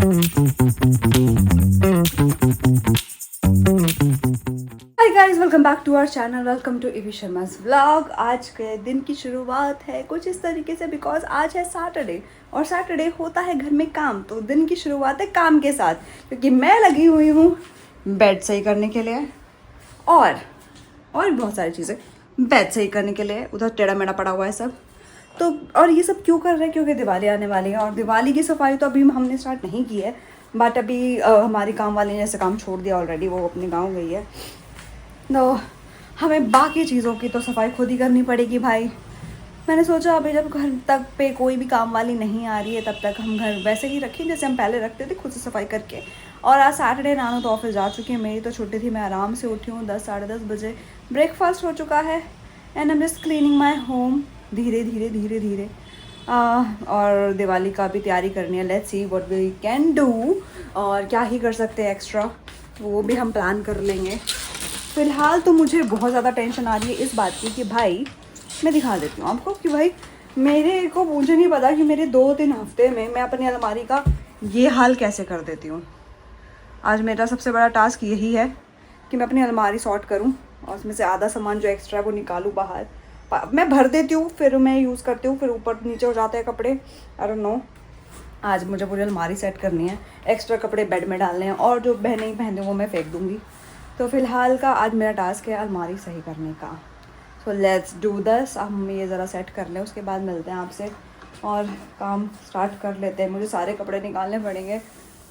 Hi guys, welcome back to our channel. Welcome to Ivy Sharma's vlog. आज के दिन की शुरुआत है कुछ इस तरीके से, बिकॉज आज है सैटरडे और सैटरडे होता है घर में काम, तो दिन की शुरुआत है काम के साथ, क्योंकि मैं लगी हुई हूँ बेड सही करने के लिए और बहुत सारी चीज़ें बेड सही करने के लिए। उधर टेढ़ा मेढ़ा पड़ा हुआ है सब, तो और ये सब क्यों कर रहे हैं, क्योंकि दिवाली आने वाली है और दिवाली की सफाई तो अभी हमने स्टार्ट नहीं की है, बट अभी हमारी काम वाली ने जैसे काम छोड़ दिया ऑलरेडी, वो अपने गांव गई है, तो हमें बाकी चीज़ों की तो सफाई खुद ही करनी पड़ेगी भाई। मैंने सोचा अभी जब घर तक पे कोई भी काम वाली नहीं आ रही है, तब तक हम घर वैसे ही रखें जैसे हम पहले रखते थे, खुद से सफाई करके। और आज सैटरडे, नानू तो ऑफिस जा चुकी है, मेरी तो छुट्टी थी, मैं आराम से उठी हूँ 10 साढ़े 10 बजे। ब्रेकफास्ट हो चुका है and I am just cleaning my home धीरे धीरे धीरे धीरे। और दिवाली का भी तैयारी करनी है, let's see what we can do, और क्या ही कर सकते हैं एक्स्ट्रा, वो भी हम प्लान कर लेंगे। फ़िलहाल तो मुझे बहुत ज़्यादा टेंशन आ रही है इस बात की कि भाई, मैं दिखा देती हूँ आपको कि भाई मुझे नहीं पता कि मेरे 2-3 हफ्ते में मैं अपनी अलमारी का ये हाल कैसे कर देती हूँ। आज मेरा सबसे बड़ा टास्क यही है कि मैं अपनी अलमारी सॉर्ट करूँ और उसमें से आधा सामान जो एक्स्ट्रा है वो निकालूँ बाहर। मैं भर देती हूँ, फिर मैं यूज़ करती हूँ, फिर ऊपर नीचे हो जाते हैं कपड़े। आई डोंट नो, आज मुझे पूरी अलमारी सेट करनी है, एक्स्ट्रा कपड़े बेड में डालने हैं और जो बहन नहीं पहनते वो मैं फेंक दूँगी। तो फ़िलहाल का आज मेरा टास्क है अलमारी सही करने का। So let's do this. अब हम ये ज़रा सेट कर लें, उसके बाद मिलते हैं आपसे और काम स्टार्ट कर लेते हैं। मुझे सारे कपड़े निकालने पड़ेंगे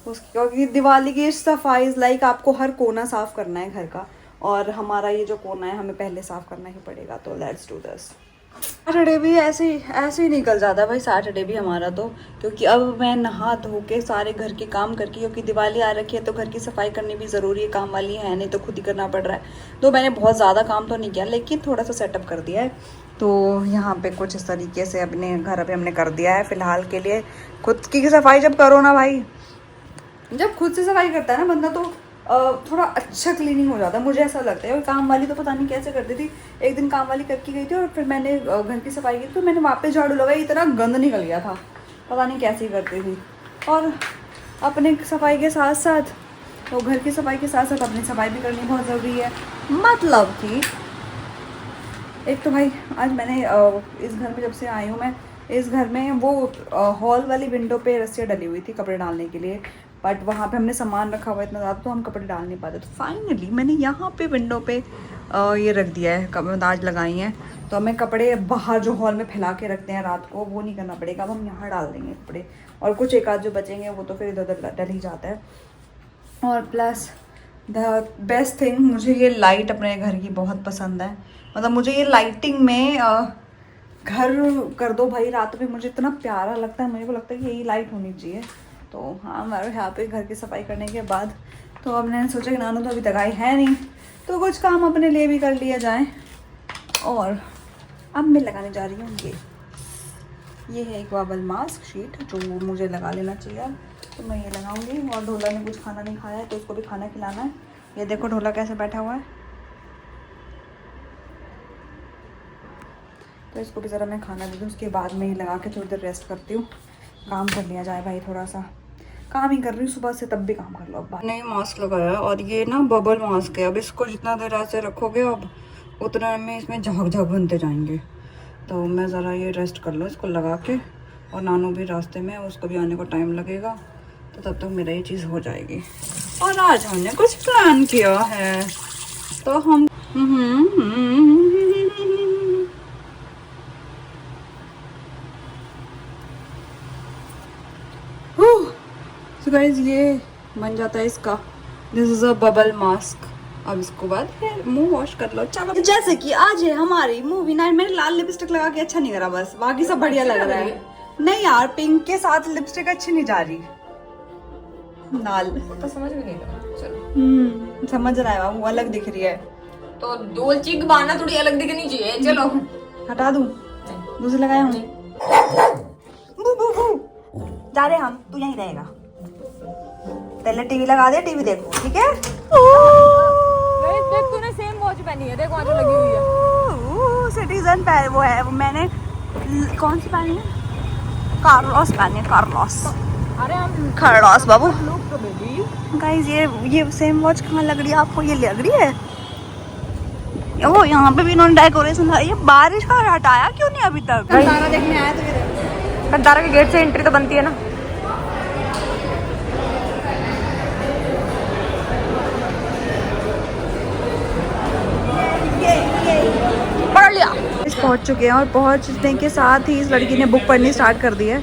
उसकी, क्योंकि दिवाली की सफाई लाइक आपको हर कोना साफ़ करना है घर का, और हमारा ये जो कोना है हमें पहले साफ़ करना ही पड़ेगा। तो लेट्स डू दिस। सैटरडे भी ऐसे ही निकल जाता है भाई, सैटरडे भी हमारा तो, क्योंकि अब मैं नहा धो के सारे घर के काम करके, क्योंकि दिवाली आ रखी है तो घर की सफाई करनी भी ज़रूरी है, काम वाली है नहीं तो खुद ही करना पड़ रहा है। तो मैंने बहुत ज़्यादा काम तो नहीं किया, लेकिन थोड़ा सा सेटअप कर दिया है। तो यहाँ पे कुछ इस तरीके से अपने घर पे हमने कर दिया है फ़िलहाल के लिए। खुद की सफाई जब करो ना भाई, जब खुद से सफाई करता है ना बंदा, तो थोड़ा अच्छा क्लीनिंग हो जाता है, मुझे ऐसा लगता है। और काम वाली तो पता नहीं कैसे करती थी, एक दिन काम वाली करके गई थी और फिर मैंने घर की सफाई की, तो मैंने वापस झाड़ू लगाई, इतना गंद निकल गया था, पता नहीं कैसे ही करती थी। और अपने सफाई के साथ साथ, तो घर की सफाई के साथ साथ अपनी सफाई भी करनी बहुत ज़रूरी है। मतलब कि एक तो भाई आज मैंने इस घर में जब से आई हूँ मैं, इस घर में वो हॉल वाली विंडो पे रस्सियाँ डली हुई थी कपड़े डालने के लिए, बट वहाँ पे हमने सामान रखा हुआ इतना ज़्यादा तो हम कपड़े डाल नहीं पाते। तो फाइनली मैंने यहाँ पे विंडो पे ये रख दिया है, कपड़ेदाज लगाई हैं, तो हमें कपड़े बाहर जो हॉल में फैला के रखते हैं रात को, वो नहीं करना पड़ेगा। अब हम यहाँ डाल देंगे कपड़े, और कुछ एक आध जो बचेंगे वो तो फिर इधर उधर डल ही जाता है। और प्लस द बेस्ट थिंग, मुझे ये लाइट अपने घर की बहुत पसंद है। मतलब मुझे ये लाइटिंग में घर कर दो भाई रात में, मुझे इतना प्यारा लगता है, मुझे को लगता है कि यही लाइट होनी चाहिए। तो हाँ, हमारे यहाँ पे घर की सफाई करने के बाद तो अब मैंने सोचा कि नानू तो अभी तक आई है नहीं, तो कुछ काम अपने लिए भी कर लिया जाए। और अब मैं लगाने जा रही हूँ ये है एक बबल मास्क शीट, जो मुझे लगा लेना चाहिए, तो मैं ये लगाऊंगी। और ढोला ने कुछ खाना नहीं खाया है, तो उसको भी खाना खिलाना है। ये देखो ढोला कैसे बैठा हुआ है, तो इसको भी ज़रा मैं खाना दे दूँ, उसके बाद में ही लगा के थोड़ी देर रेस्ट करती हूँ। काम कर लिया जाए भाई, थोड़ा सा काम ही कर रही हूँ सुबह से, तब भी काम कर लो। अब नई मास्क लगाया है और ये ना बबल मास्क है। अब इसको जितना देर ऐसे रखोगे अब उतना में इसमें झाग झाग बनते जाएंगे, तो मैं ज़रा ये रेस्ट कर लो इसको लगा के। और नानू भी रास्ते में, उसको भी आने को टाइम लगेगा, तो तब तक मेरा ये चीज़ हो जाएगी। और आज हमने कुछ प्लान किया है, तो हम तो गाइस ये बन जाता है इसका, this is a bubble mask. अब इसको बाद मुंह वॉश कर लो। चलो, जैसे कि आज है हमारी मूवी नाइट। मैंने लाल लिपस्टिक लगा के अच्छा नहीं करा, बस बाकी सब बढ़िया लग रहा है। नहीं यार, पिंक के साथ लिपस्टिक अच्छी नहीं जा रही, लाल तो समझ में नहीं लगा। चलो समझ रहा है, वो अलग दिख रही है, तो डोलची गाना थोड़ी अलग दिखनी चाहिए। चलो हटा दूं, दूसरी लगाया हूँ। जा रहे हम, तू यहीं रहेगा, पहले टीवी लगा दे, टीवी देखो, ठीक है। देख तूने सेम वॉच पहनी है, देख वहाँ जो लगी हुई है सिटीजन पहन, वो है वो मैंने कौन सी पहनी है, कार्लोस पहनी है, कार्लोस। अरे हम खरड़ोस बाबू। लोग तो बेबी गाइस ये सेम वॉच कहाँ लग रही है आपको? ये लग रही है ओ, यहाँ पे भी इन्होंने डेकोरेशन। ये बारिश का हटाया क्यों नहीं अभी तक? तारा देखने आया तो फिर खदारा के गेट से एंट्री तो बनती है ना। पढ़ लिया। पहुंच चुके हैं और पहुंचने के साथ ही इस लड़की ने बुक पढ़नी स्टार्ट कर दी है,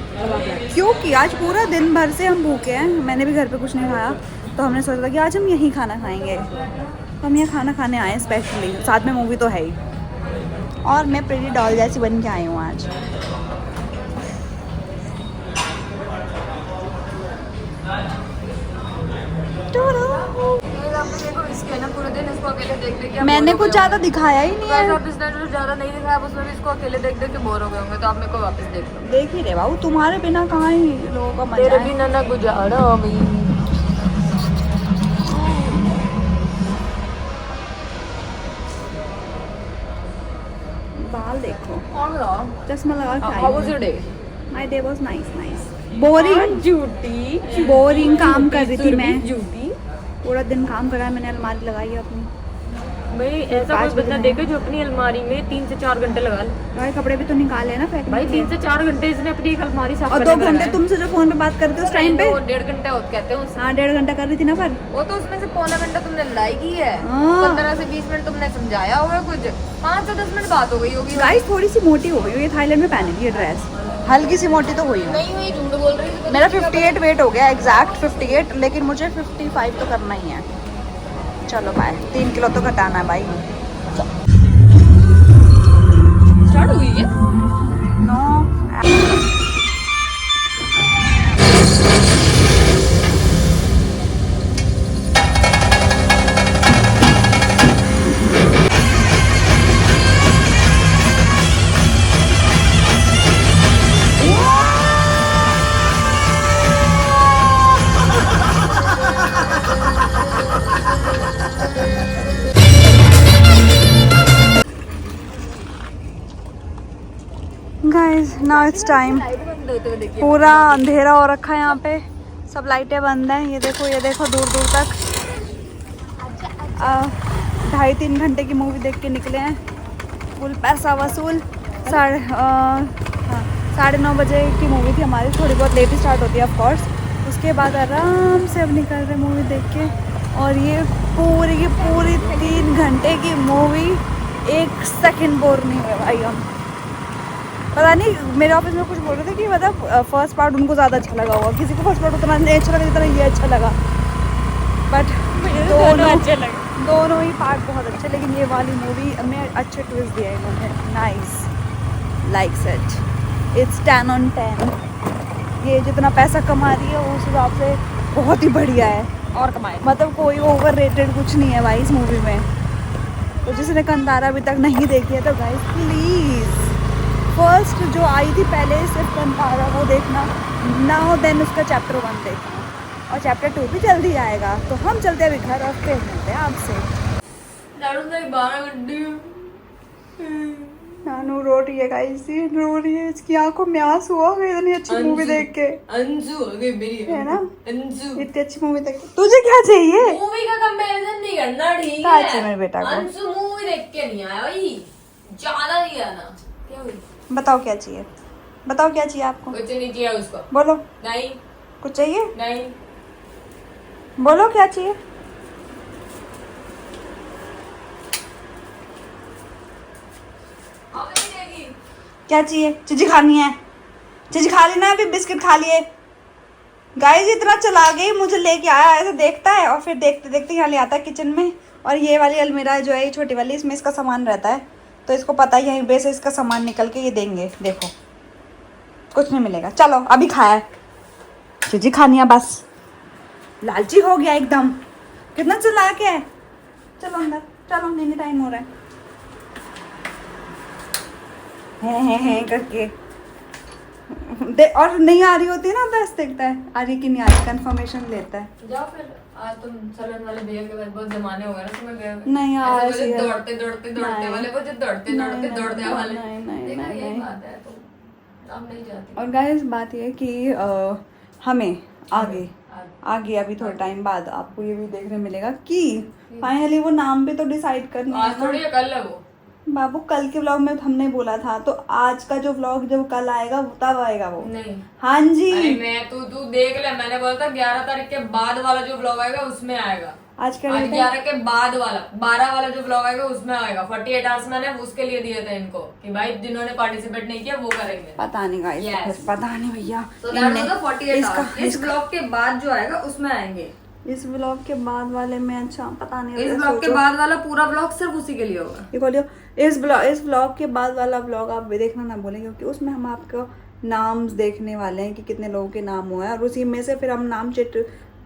क्योंकि आज पूरा दिन भर से हम भूखे हैं। मैंने भी घर पे कुछ नहीं खाया, तो हमने सोचा था कि आज हम यहीं खाना खाएंगे। तो हम यहाँ खाना खाने आए स्पेशली, साथ में मूवी तो है ही। और मैं प्रेटी डॉल जैसी बन के आई हूँ आज। पूरे दिन इसको अकेले देख देख के मैंने कुछ ज़्यादा दिखाया ही नहीं है। वापस जो ज्यादा नहीं दिखाया उसमें भी इसको अकेले देख देख के बोर हो गए होंगे, तो आप मेरे को वापस देख लो। देख ही रहे बाबू, तुम्हारे बिना कहाँ ही लोगों का मजा तेरे है। बिना ना गुजारा मैं। बाल देखो, और चश्मा लगा के how was I your day? My day was nice. Boring झूठी बोरिंग काम कर रही थी मैं। झूठी पूरा दिन काम करा, मैंने अलमारी लगाई है अपनी। भाई ऐसा कोई बंदा देखे जो अपनी अलमारी में 3 से 4 घंटे लगा ले। भाई कपड़े भी तो निकाले ना फेंकने भाई के लिए। 3 से 4 घंटे इसने अपनी एक अलमारी साफ और करने 2 में घंटे लगाए। तुमसे जो फोन पे बात करते हो उस टाइम पे। 1.5 घंटे होते कहते हैं उससे। हाँ 1.5 घंटा कर रही थी ना पर। वो तो उसमें से पौना घंटा तुमने लड़ाई की है, हाँ। 15 से 20 मिनट तुमने समझाया होगा, कुछ 5 से 10 मिनट बात हो गई होगी। गाइस थोड़ी सी मोटी हो गई, ये थाईलैंड में पहनी थी ये ड्रेस। हल्की सी मोटी तो हुई है। नहीं हुई, झूठ बोल रही है। मेरा 58 वेट हो गया, एग्जैक्ट 58, लेकिन मुझे 55 तो करना ही है। चलो बाय, 3 किलो तो घटाना है भाई। स्टार्ट हुई है। No guys now it's time. बंद होते हुए देखिए। पूरा अंधेरा हो रखा है यहाँ पे, सब लाइटें बंद हैं। ये देखो दूर दूर तक। 2.5-3 घंटे की मूवी देख के निकले हैं, फुल पैसा वसूल। 9:30 बजे की मूवी थी हमारी, थोड़ी बहुत लेट स्टार्ट होती है ऑफ कोर्स। उसके बाद आराम से अब निकल रहे मूवी देख के। और ये पूरी की पूरी 3 घंटे की मूवी 1 सेकंड बोर नहीं हुए भाई हम। पता नहीं, मेरे ऑफिस में कुछ बोल रहे थे कि मतलब फर्स्ट पार्ट उनको ज़्यादा अच्छा लगा होगा, किसी को फर्स्ट पार्ट उतना नहीं अच्छा लगा जितना ये अच्छा लगा। बट दोनों ही पार्ट बहुत अच्छे, लेकिन ये वाली मूवी में अच्छे ट्विस्ट दिया इन्होंने। Nice, likes it, it's 10 on 10। ये जितना पैसा कमा रही है उस हिसाब से बहुत ही बढ़िया है। और कमाए। मतलब कोई ओवर रेटेड कुछ नहीं है भाई इस मूवी में। तो जिसने कंतारा अभी तक नहीं देखी है तो गाइस प्लीज़ फर्स्ट जो आई थी पहले सिर्फ कंतारा वो देखना, नाउ देन उसका चैप्टर 1 देखना, और चैप्टर 2 भी जल्दी आएगा। तो हम चलते हैं अभी घर और फिर मिलते हैं आपसे। नानू रो रही है गाइस, रो रही है, इसकी आंखों में आंसू आ गए इतनी अच्छी मूवी देख के। अंजू हो गई मेरी, है ना, अंजू। इतनी अच्छी मूवी देख के तुझे क्या चाहिए? मूवी का कंपैरिजन नहीं करना, ठीक क्या है? चाहिए मेरे बेटा को? अंशु मूवी देख के नहीं आया भाई, ज्यादा नहीं आना। क्या हुई? बताओ क्या चाहिए, बताओ क्या चाहिए आपको? कुछ नहीं चाहिए उसको। बोलो, नहीं कुछ चाहिए? नहीं। बोलो क्या चाहिए? अब नहीं देगी। क्या चाहिए? चीज़ी खानी है? चीज़ी खा ली ना, अभी बिस्किट खा लिए। गाइस इतना चला गई, मुझे लेके आया, ऐसे देखता है और फिर देखते देखते यहाँ ले आता है किचन में। और ये वाली अलमीरा जो है ये छोटी वाली, इसमें इसका सामान रहता है, तो इसको पता है यहीं पे से इसका सामान निकल के ये देंगे। देखो कुछ नहीं मिलेगा। चलो अभी खाया है, चीज़ी खानी है बस। लालची हो गया एकदम, कितना चला के है। चलो अंदर चलो, नहीं टाइम हो रहा है करके दे। और नहीं आ रही होती है ना, बस देखता है आ रही कि नहीं आ रही, कंफर्मेशन लेता है। जाओ फिर, आज तुम सलन वाले भैया के बाद बहुत जमाने हो गए ना तुम्हें गए हुए। नहीं यार, ऐसे ऐसे वो जो है। दौड़ते दौड़ते दौड़ते नहीं। वाले, वो जो दौड़ते दौड़ते नहीं, दौड़ते नहीं, वाले। नहीं, नहीं, देखा, नहीं, यही नहीं। बात है, तो अब नहीं जाती। और गाइस बात ये है कि हमें आगे अभी थोड़ा टाइम बाद आपको ये भी देखने मिलेगा कि फाइनली वो नाम भी तो डिसाइड करना है ना। थोड़ी कल है वो बाबू कल के व्लॉग में हमने बोला था, तो आज का जो व्लॉग जब कल आएगा तब आएगा वो। नहीं हाँ जी अरे मैं तू देख ले, मैंने बोला था 11 तारीख के बाद वाला जो व्लॉग आएगा उसमें आएगा। आज क्या आज डेट है? 11 के बाद वाला 12 वाला जो व्लॉग आएगा उसमें आएगा। 48 आवर्स मैंने उसके लिए दिए थे इनको कि भाई जिन्होंने पार्टिसिपेट नहीं किया वो करेंगे। पता नहीं गाइस Yes. पता नहीं भैया। तो दैट वाज द 48 आवर्स। इस व्लॉग के बाद जो आएगा उसमें आएंगे। इस व्लॉग के बाद वाले में अच्छा पता नहीं। इस व्लॉग के बाद वाला पूरा व्लॉग सिर्फ उसी के लिए होगा। ये बोलियो इस व्लॉग के बाद वाला व्लॉग आप भी देखना ना भूलें, क्योंकि उसमें हम आपको नाम देखने वाले हैं कि कितने लोगों के नाम हुए हैं, और उसी में से फिर हम नाम चिट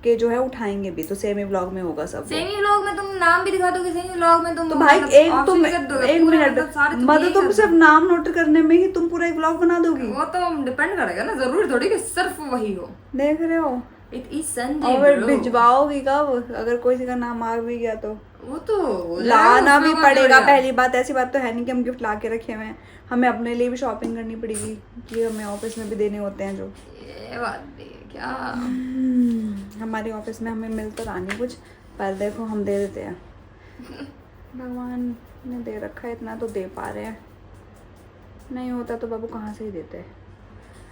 के जो है उठाएंगे भी। तो सेमी व्लॉग में होगा सब। सेमी व्लॉग में तुम नाम भी दिखा दोगे, सेमी व्लॉग में तुम तो भाई एक तुम option कर दोगे, एक पूरा मिनट मतलब सारे मतलब तुम सिर्फ नाम नोट करने में ही तुम पूरा एक व्लॉग बना दोगी। वो तो डिपेंड करेगा ना, जरूरी थोड़ी कि सिर्फ वही हो। देख रहे हो, इट इज संजय और भिजवाओगी कब अगर कोई का नाम आ भी गया तो? वो तो लाना भी पड़ेगा। पहली बात ऐसी बात तो है नहीं कि हम गिफ्ट ला के रखे हुए हैं, हमें अपने लिए भी शॉपिंग करनी पड़ेगी कि हमें ऑफिस में भी देने होते हैं जो। ये बात भी है क्या? हमारे ऑफिस में हमें मिल तो रहा नहीं कुछ, पर देखो हम दे देते हैं। भगवान ने दे रखा है इतना तो दे पा रहे हैं, नहीं होता तो बाबू कहाँ से ही देते हैं।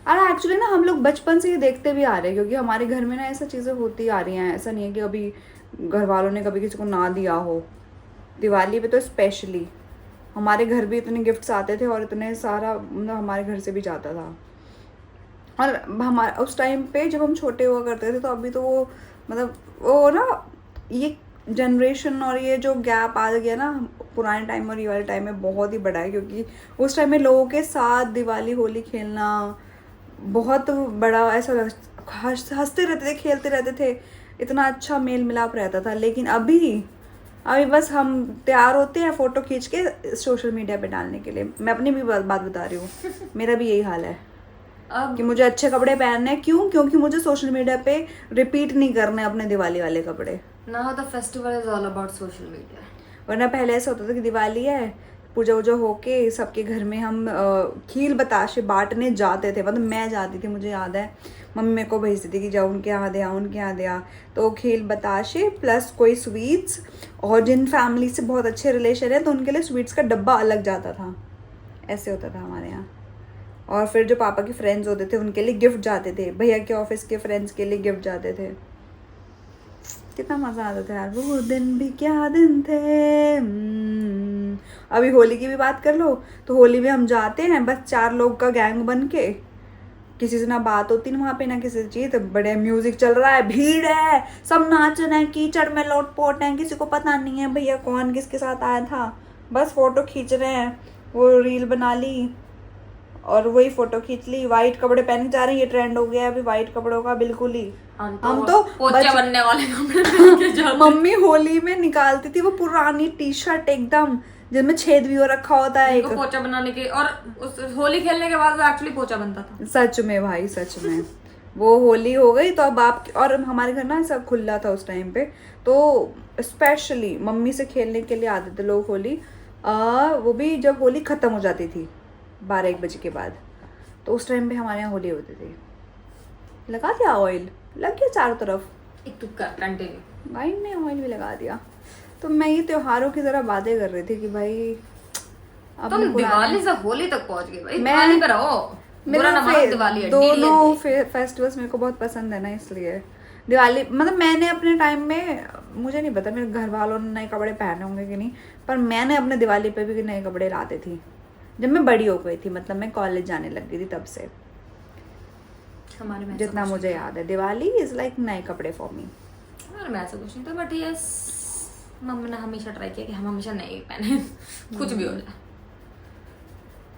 अरे एक्चुअली ना हम लोग बचपन से ये देखते भी आ रहे हैं, क्योंकि हमारे घर में ना ऐसा चीज़ें होती आ रही हैं। ऐसा नहीं है कि अभी घर वालों ने कभी किसी को ना दिया हो। दिवाली पे तो स्पेशली हमारे घर भी इतने गिफ्ट्स आते थे और इतने सारा मतलब हमारे घर से भी जाता था। और हमारा उस टाइम पे जब हम छोटे हुआ करते थे तो अभी तो वो मतलब वो ना ये जनरेशन और ये जो गैप आ गया ना पुराने टाइम और ये वाले टाइम में बहुत ही बड़ा है, क्योंकि उस टाइम में लोगों के साथ दिवाली होली खेलना बहुत बड़ा ऐसा हंसते रहते थे, खेलते रहते थे, इतना अच्छा मेल मिलाप रहता था। लेकिन अभी बस हम तैयार होते हैं फ़ोटो खींच के सोशल मीडिया पे डालने के लिए। मैं अपनी भी बात बता रही हूँ, मेरा भी यही हाल है अब कि मुझे अच्छे कपड़े पहनने हैं। क्यों? क्योंकि मुझे सोशल मीडिया पे रिपीट नहीं करने अपने दिवाली वाले कपड़े। Now the festival is all about social media. वरना पहले ऐसा होता था कि दिवाली है, पूजा वूजा होके सबके घर में हम खीर बताशे बांटने जाते थे। मतलब मैं जाती थी, मुझे याद है मम्मी मेरे को भेजती थी कि जाओ उनके यहाँ दे आओ, उनके यहाँ दे आ। तो खीर बताशे प्लस कोई स्वीट्स, और जिन फैमिली से बहुत अच्छे रिलेशन है तो उनके लिए स्वीट्स का डब्बा अलग जाता था। ऐसे होता था हमारे यहाँ। और फिर जो पापा के फ्रेंड्स होते थे उनके लिए गिफ्ट जाते थे, भैया के ऑफिस के फ्रेंड्स के लिए गिफ्ट जाते थे। कितना मज़ा आता था यार, वो दिन भी क्या दिन थे। अभी होली की भी बात कर लो तो होली में हम जाते हैं बस 4 लोग का गैंग बन के, किसी से ना बात होती ना वहाँ पे ना किसी चीज़, तो बड़े म्यूजिक चल रहा है, भीड़ है, सब नाच रहे हैं, कीचड़ में लोटपोट हैं, किसी को पता नहीं है भैया कौन किसके साथ आया था, बस फोटो खींच रहे हैं, वो रील बना ली और वही फोटो खींच ली। वाइट कपड़े पहन के जा रहे हैं, ये ट्रेंड हो गया है अभी वाइट कपड़ों का बिल्कुल ही। हम तो पोचा बनने वाले कपड़े पहन के जाते। मम्मी होली में निकालती थी वो पुरानी टी शर्ट एकदम जिसमें छेद भी हो रखा होता है एक, पोचा बनाने के, और उस होली खेलने के बाद वो एक्चुअली पोचा बनता था। सच में भाई सच में। वो होली हो गई तो अब आप, और हमारे घर ना सब खुला था उस टाइम पे, तो स्पेशली मम्मी से खेलने के लिए आते थे लोग होली। वो भी जब होली ख़त्म हो जाती थी 12-1 बजे के बाद, तो उस टाइम पे हमारे यहाँ होली होती थी। लगा दिया ऑयल, लग गया चारों तरफ, एक तुक्का कंटिन्यू। भाई ने ऑयल भी लगा दिया। तो मैं ये त्योहारों की तरह बातें कर रही थी कि भाई अब तुम दिवाली से होली तक पहुंच गए भाई। मैं- दिवाली पे रहो, बुरा ना मानो, दिवाली है, दोनों फेस्टिवल्स मेरे को बहुत पसंद है ना, इसलिए दिवाली मतलब मैंने अपने टाइम में, मुझे नहीं पता मेरे घर वालों ने नए कपड़े पहने होंगे कि नहीं, पर मैंने अपने दिवाली पे भी नए कपड़े लाते थी जब मैं बड़ी हो गई थी। मतलब मैं कॉलेज जाने लग गई थी तब से, हमारे में जितना मुझे याद है दिवाली इज लाइक नए कपड़े फॉर मी। हमारे में ऐसा कुछ नहीं था, बट यस मम्मी ने हमेशा ट्राई किया कि हम हमेशा नए पहने कुछ भी हो जाए।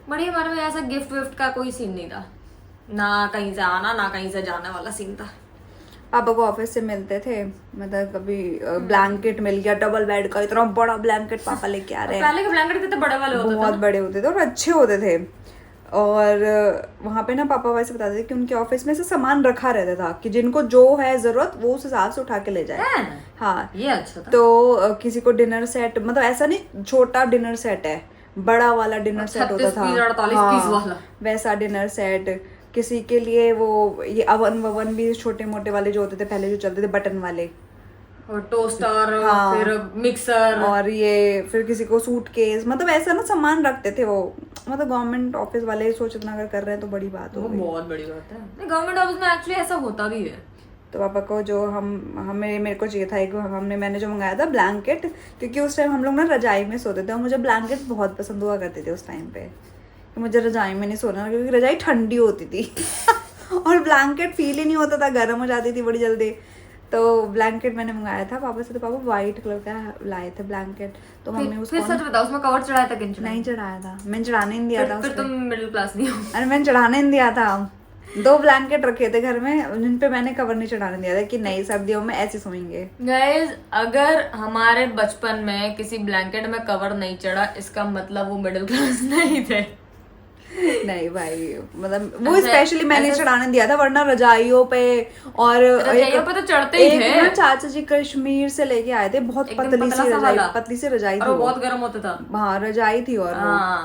बड़ी हमारे में ऐसा गिफ्ट विफ्ट का कोई सीन नहीं था, ना कहीं से आना ना कहीं से जाने वाला सीन था। पापा को ऑफिस से मिलते थे, मतलब कभी ब्लैंकेट मिल गया डबल बेड का, इतना बड़ा ब्लैंकेट पापा लेके आ रहे हैं। पहले के ब्लैंकेट कितने बड़े वाले होते थे, बहुत बड़े होते थे और अच्छे होते थे। और वहाँ पे ना पापा वैसे बताते थे कि उनके ऑफिस में से सामान रखा रहता था कि जिनको जो है जरूरत वो उस हिसाब से उठा के ले जाए। हाँ ये अच्छा था। तो किसी को डिनर सेट, मतलब ऐसा नहीं छोटा डिनर सेट है, बड़ा वाला डिनर सेट होता था, 38 पीस वाला वैसा डिनर सेट। किसी के लिए वो ये अवन ववन भी छोटे मोटे वाले जो होते थे पहले, जो चलते थे बटन वाले, और टोस्टर, हाँ। फिर मिक्सर, और ये फिर किसी को सूटकेस, मतलब ऐसा ना सामान रखते थे वो। मतलब गवर्नमेंट ऑफिस वाले सोच इतना अगर कर रहे हैं तो बड़ी बात हो वो गई। बहुत बड़ी बात है। गवर्नमेंट ऑफिस में एक्चुअली ऐसा होता भी है। तो पापा को जो हमें मेरे को चाहिए था एक, मैंने जो मंगाया था ब्लैंकेट, क्योंकि उस टाइम हम लोग ना रजाई में सोते थे और मुझे ब्लैंकेट बहुत पसंद हुआ करते थे उस टाइम पे, कि मुझे रजाई में नहीं सोना, क्योंकि रजाई ठंडी होती थी और ब्लैंकेट फील ही नहीं होता था, गर्म हो जाती थी बड़ी जल्दी। तो ब्लैंकेट मैंने मंगाया था पापा से, तो पापा वाइट कलर का लाए थे ब्लैंकेट। तो मम्मी उसको फिर सच बताओ, उसमें कवर चढ़ाया था कि नहीं चढ़ाया था, मैंने चढ़ाने नहीं दिया था फिर तुम मिडिल क्लास नहीं हो। अरे मैंने चढ़ाने नहीं दिया था। 2 ब्लैंकेट रखे थे घर में जिन पे मैंने कवर नहीं चढ़ाने दिया था कि नहीं सर्दियों में ऐसे सोएंगे। गाइस, अगर हमारे बचपन में किसी ब्लैंकेट में कवर नहीं चढ़ा, इसका मतलब वो मिडिल क्लास नहीं थे। नहीं भाई, मतलब वो स्पेशली मैंने चढ़ाने दिया था, वरना रजाइयों पे और रजाइयों पे तो चढ़ते ही थे। ना चाचा जी कश्मीर से लेके आए थे, बहुत पतली सी रजाई और थी, वो बहुत गर्म होता था। हाँ रजाई थी, और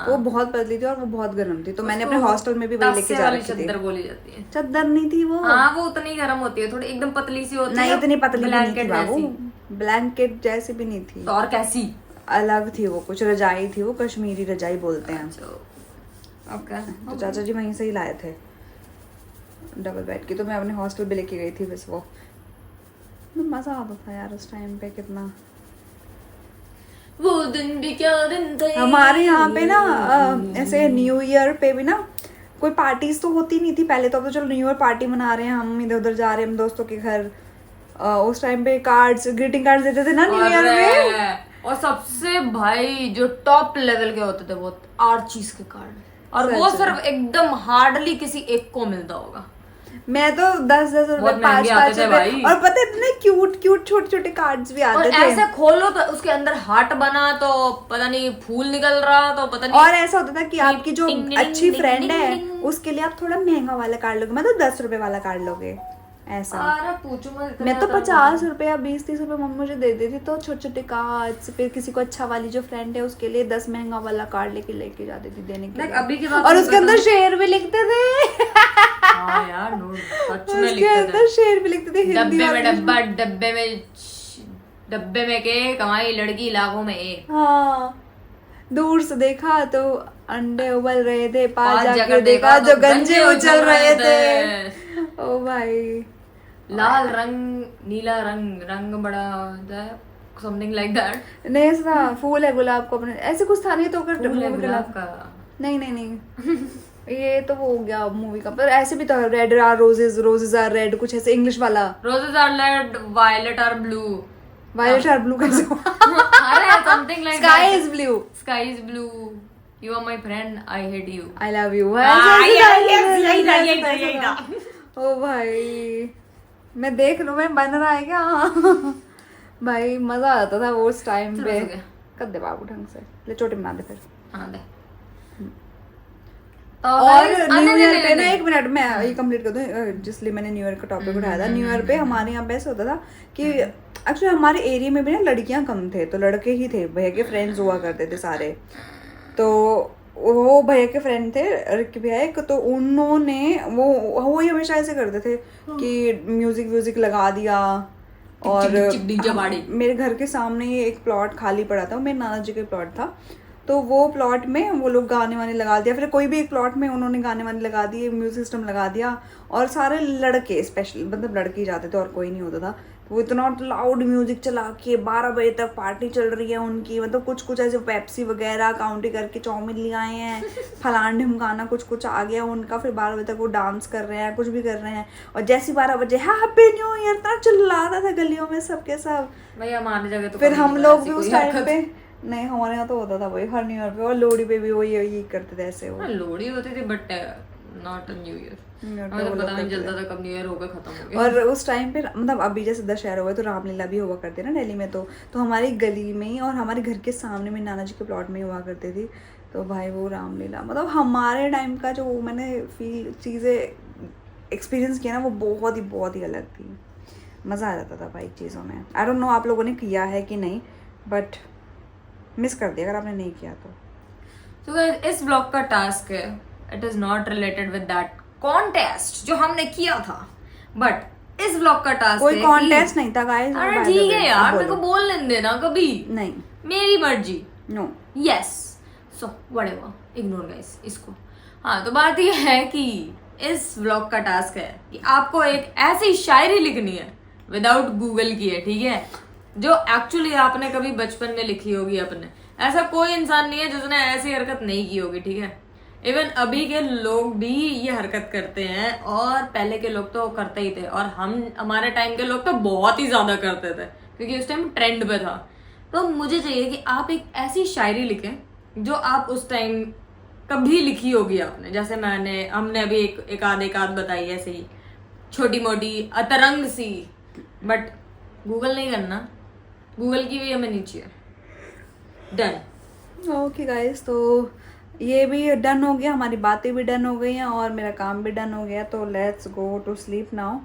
वो बहुत पतली थी और वो बहुत गर्म थी। तो मैंने अपने हॉस्टल में भी वही लेके जा रखी थी। चद्दर बोली जाती है। चद्दर नहीं थी वो, हाँ वो उतनी गर्म होती है, थोड़ी एकदम पतली सी होती है। नहीं इतनी पतली नहीं थी बाबू, जैसी। ब्लैंकेट जैसी भी नहीं थी। तो और कैसी? अलग थी वो, कुछ रजाई थी वो, कश्मीरी रजाई बोलते हैं। ओके। तो चाचा जी वहीं से ही लाए थे डबल बेड की। तो मैं अपने हॉस्टल भी लेके गई थी बस। वो मजा आता था यार उस टाइम पे कितना। वो दिन भी क्या दिन थे। हमारे यहाँ पे ना ऐसे न्यू ईयर पे भी ना कोई पार्टीज तो होती नहीं थी पहले। तो अब तो चलो न्यू ईयर पार्टी मना रहे हैं, हम इधर उधर जा रहे हैं हम दोस्तों के घर। उस टाइम पे कार्ड्स, ग्रीटिंग कार्ड्स देते थे ना न्यू ईयर में। और सबसे भाई जो टॉप लेवल के होते थे वो आर्चीज के कार्ड, और वो सिर्फ एकदम हार्डली किसी एक को मिलता होगा। मैं तो 10-10 रुपए 5-5 रुपए, और पता है इतने क्यूट छोटे छोटे कार्ड्स भी आते थे। और ऐसे खोलो तो उसके अंदर हार्ट बना, तो पता नहीं फूल निकल रहा, तो पता नहीं। और ऐसा होता था कि आपकी जो अच्छी फ्रेंड है उसके लिए आप थोड़ा महंगा वाला कार्ड लोगे, मतलब 10 रुपए वाला कार्ड लोगे ऐसा। अरे पूछो मत। मैं तो 50 रुपए या 20-30 रुपए मम्मी मुझे दे देती, तो छोटे छोटे कार्ड्स। फिर किसी को अच्छा वाली जो फ्रेंड है उसके लिए 10 महंगा वाला कार्ड लेके जाती थी देने के लिए। अभी की बात और उसके अंदर शेर भी लिखते थे। हाँ यार, सच में उसके अंदर शेर भी लिखते थे हिंदी में। डब्बे में के कमाई लड़की लाखों में एक। हाँ, दूर से देखा तो अंडे उबल रहे थे, पास जाके देखा जो गंजे उछल रहे थे। ओ भाई, लाल रंग नीला रंग, रंग बड़ा समथिंग लाइक दैट। नहीं ऐसा फूल है गुलाब को अपने, ऐसे कुछ था नहीं। तो अगर गुलाब का नहीं ये तो वो हो गया मूवी का। पर ऐसे भी तो red are roses, roses are red, कुछ ऐसे इंग्लिश वाला। Roses are red, violet are blue. Violet are blue कैसे? अरे something like sky is blue, sky is blue, you are my friend, I hate you, I love you. ओ भाई, मैं देख लूं मैं बन रहा है क्या? भाई मजा आता था वो उस टाइम पे। कर दे बाबू ढंग से, ले चोटी बना दे फिर। हाँ दे। और न्यू ईयर पे ना, 1 मिनट मैं ये कंप्लीट कर दूं, जिसलिए मैंने न्यू ईयर का टॉपिक उठाया था। न्यू ईयर पे हमारे यहाँ पे ऐसा होता था कि एक्चुअली हमारे एरिया में भी ना लड़कियां कम थे, तो लड़के ही थे। भैया के फ्रेंड्स हुआ करते थे सारे। तो वो भैया के फ्रेंड थे रिक्की भैया एक, तो उन्होंने वो ही हमेशा ऐसे करते थे कि म्यूजिक लगा दिया। और मेरे घर के सामने ही एक प्लॉट खाली पड़ा था, मेरे नाना जी का प्लॉट था। तो वो प्लॉट में वो लोग गाने वाने लगा दिया, फिर कोई भी एक प्लॉट में उन्होंने गाने वाने लगा दिए, म्यूजिक सिस्टम लगा दिया। और सारे लड़के स्पेशल, मतलब लड़के ही जाते थे और कोई नहीं होता था। तो वो इतना लाउड म्यूजिक चला के 12 बजे तक पार्टी चल रही है उनकी। मतलब कुछ ऐसे पेप्सी वगैरह काउंटी करके चाउमीन ले आए हैं, फलान ढिमकाना कुछ आ गया उनका। फिर 12 बजे तक वो डांस कर रहे हैं, कुछ भी कर रहे हैं। और जैसे 12 बजे हैप्पी न्यू ईयर इतना चिल्लाता था गलियों में सबके सब। भैया हमारी जगह तो फिर हम लोग भी उस टाइम पे, नहीं हमारे यहाँ तो होता था वही हर न्यू ईयर पे। और लोहड़ी पे भी वो यही करते थे ऐसे। वो लोहड़ी होती थी बट नॉट न्यू ईयर। हमें तो पता नहीं चलता था कब न्यू ईयर होगा, खत्म हो गया। और उस टाइम पे मतलब अभी जैसे दशहरा हुआ तो रामलीला भी हुआ करते ना दिल्ली में। तो हमारी गली में ही और हमारे घर के सामने में नाना जी के प्लॉट में ही हुआ करती थी। तो भाई वो रामलीला, मतलब हमारे टाइम का जो मैंने चीज़ें एक्सपीरियंस किया ना, वो बहुत ही अलग थी। मज़ा आ जाता था भाई चीज़ों में। आई डोंट नो आप लोगों ने किया है कि नहीं, बट मिस कर दिया अगर आपने नहीं किया तो। So guys, इस ब्लॉग का टास्क है, it is not related with that contest जो हमने किया था, बट इस व्लॉग का टास्क कोई कॉन्टेस्ट नहीं था गाइस। अरे ठीक है यार, मेरे को बोलने देना कभी, नहीं मेरी मर्जी। No yes, so whatever, ignore guys इसको। हाँ, तो बात ये है कि इस व्लॉग का टास्क है कि आपको एक ऐसी शायरी लिखनी है विदाउट गूगल किए, ठीक है, जो एक्चुअली आपने कभी बचपन में लिखी होगी अपने। ऐसा कोई इंसान नहीं है जिसने ऐसी हरकत नहीं की होगी, ठीक है। इवन अभी के लोग भी ये हरकत करते हैं, और पहले के लोग तो करते ही थे, और हमारे टाइम के लोग तो बहुत ही ज्यादा करते थे क्योंकि उस टाइम ट्रेंड पे था। तो मुझे चाहिए कि आप एक ऐसी शायरी लिखें जो आप उस टाइम कभी लिखी होगी आपने। जैसे हमने अभी एक आध बताई ऐसे ही छोटी मोटी अतरंग सी, बट गूगल नहीं करना, गूगल की भी हमें नहीं चाहिए। डन। ओके गाइस, तो ये भी डन हो गया, हमारी बातें भी डन हो गई हैं और मेरा काम भी डन हो गया। तो let's go to sleep now.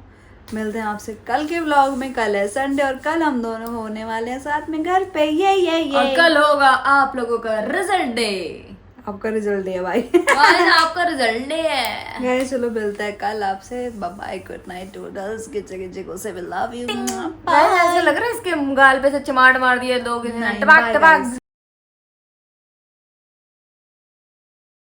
मिलते हैं आपसे कल के व्लॉग में। कल है संडे और कल हम दोनों होने वाले हैं साथ में घर पे। ये और कल होगा आप लोगों का रिजल्ट डे। आपका रिजल्ट डे है भाई। आज आपका रिजल्ट डे है। गाइस चलो मिलते हैं कल आपसे। Bye bye, good night toodles, गिचे को से, वी लव यू। ऐसा लग रहा है इसके गाल पे से चमाट मार दिए लोग, नहीं, टपाक bye, टपाक। guys.